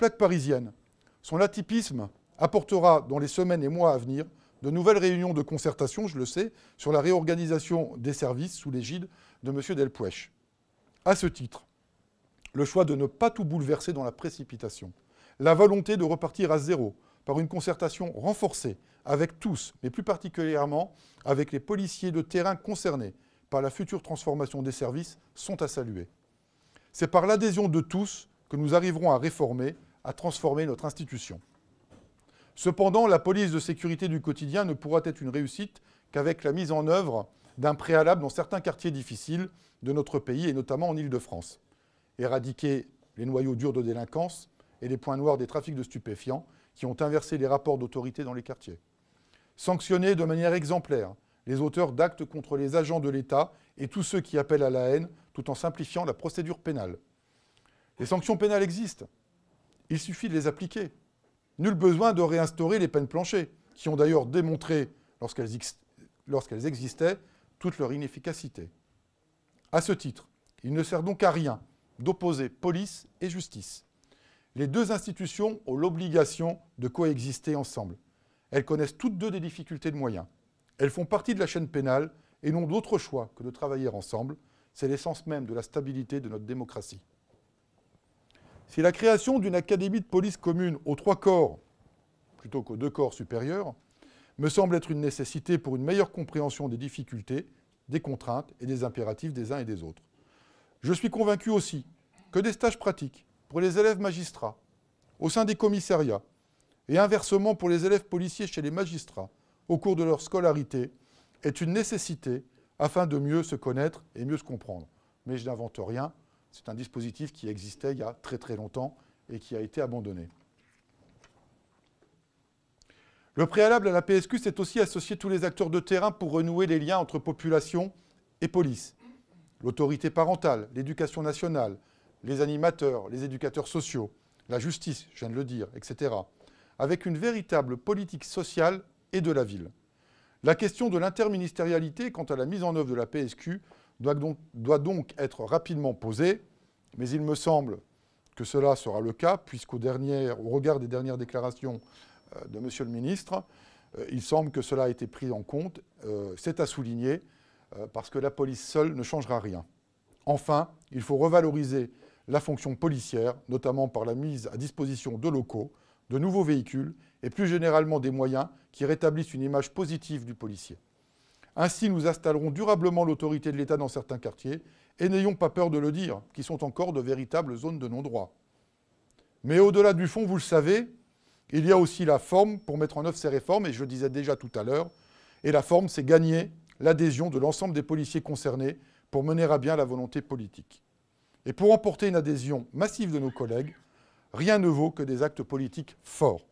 plaque parisienne. Son atypisme apportera dans les semaines et mois à venir de nouvelles réunions de concertation, je le sais, sur la réorganisation des services sous l'égide de M. Delpouech. À ce titre, le choix de ne pas tout bouleverser dans la précipitation, la volonté de repartir à zéro par une concertation renforcée avec tous, mais plus particulièrement avec les policiers de terrain concernés par la future transformation des services, sont à saluer. C'est par l'adhésion de tous que nous arriverons à réformer, à transformer notre institution. Cependant, la police de sécurité du quotidien ne pourra être une réussite qu'avec la mise en œuvre d'un préalable dans certains quartiers difficiles de notre pays, et notamment en Île-de-France. Éradiquer les noyaux durs de délinquance et les points noirs des trafics de stupéfiants qui ont inversé les rapports d'autorité dans les quartiers. Sanctionner de manière exemplaire les auteurs d'actes contre les agents de l'État et tous ceux qui appellent à la haine, tout en simplifiant la procédure pénale. Les sanctions pénales existent. Il suffit de les appliquer. Nul besoin de réinstaurer les peines planchers, qui ont d'ailleurs démontré, lorsqu'elles existaient, toute leur inefficacité. À ce titre, il ne sert donc à rien d'opposer police et justice. Les deux institutions ont l'obligation de coexister ensemble. Elles connaissent toutes deux des difficultés de moyens. Elles font partie de la chaîne pénale et n'ont d'autre choix que de travailler ensemble. C'est l'essence même de la stabilité de notre démocratie. Si la création d'une académie de police commune aux 3 corps, plutôt qu'aux 2 corps supérieurs, me semble être une nécessité pour une meilleure compréhension des difficultés, des contraintes et des impératifs des uns et des autres. Je suis convaincu aussi que des stages pratiques pour les élèves magistrats, au sein des commissariats, et inversement pour les élèves policiers chez les magistrats, au cours de leur scolarité, est une nécessité afin de mieux se connaître et mieux se comprendre. Mais je n'invente rien. C'est un dispositif qui existait il y a très très longtemps et qui a été abandonné. Le préalable à la PSQ, c'est aussi associer tous les acteurs de terrain pour renouer les liens entre population et police. L'autorité parentale, l'éducation nationale, les animateurs, les éducateurs sociaux, la justice, je viens de le dire, etc. Avec une véritable politique sociale et de la ville. La question de l'interministérialité quant à la mise en œuvre de la PSQ doit donc être rapidement posée, mais il me semble que cela sera le cas, puisqu'au regard des dernières déclarations de M. le ministre, il semble que cela a été pris en compte. C'est à souligner, parce que la police seule ne changera rien. Enfin, il faut revaloriser la fonction policière, notamment par la mise à disposition de locaux, de nouveaux véhicules et plus généralement des moyens qui rétablissent une image positive du policier. Ainsi, nous installerons durablement l'autorité de l'État dans certains quartiers, et n'ayons pas peur de le dire, qui sont encore de véritables zones de non-droit. Mais au-delà du fond, vous le savez, il y a aussi la forme pour mettre en œuvre ces réformes, et je le disais déjà tout à l'heure, et la forme, c'est gagner l'adhésion de l'ensemble des policiers concernés pour mener à bien la volonté politique. Et pour emporter une adhésion massive de nos collègues, rien ne vaut que des actes politiques forts.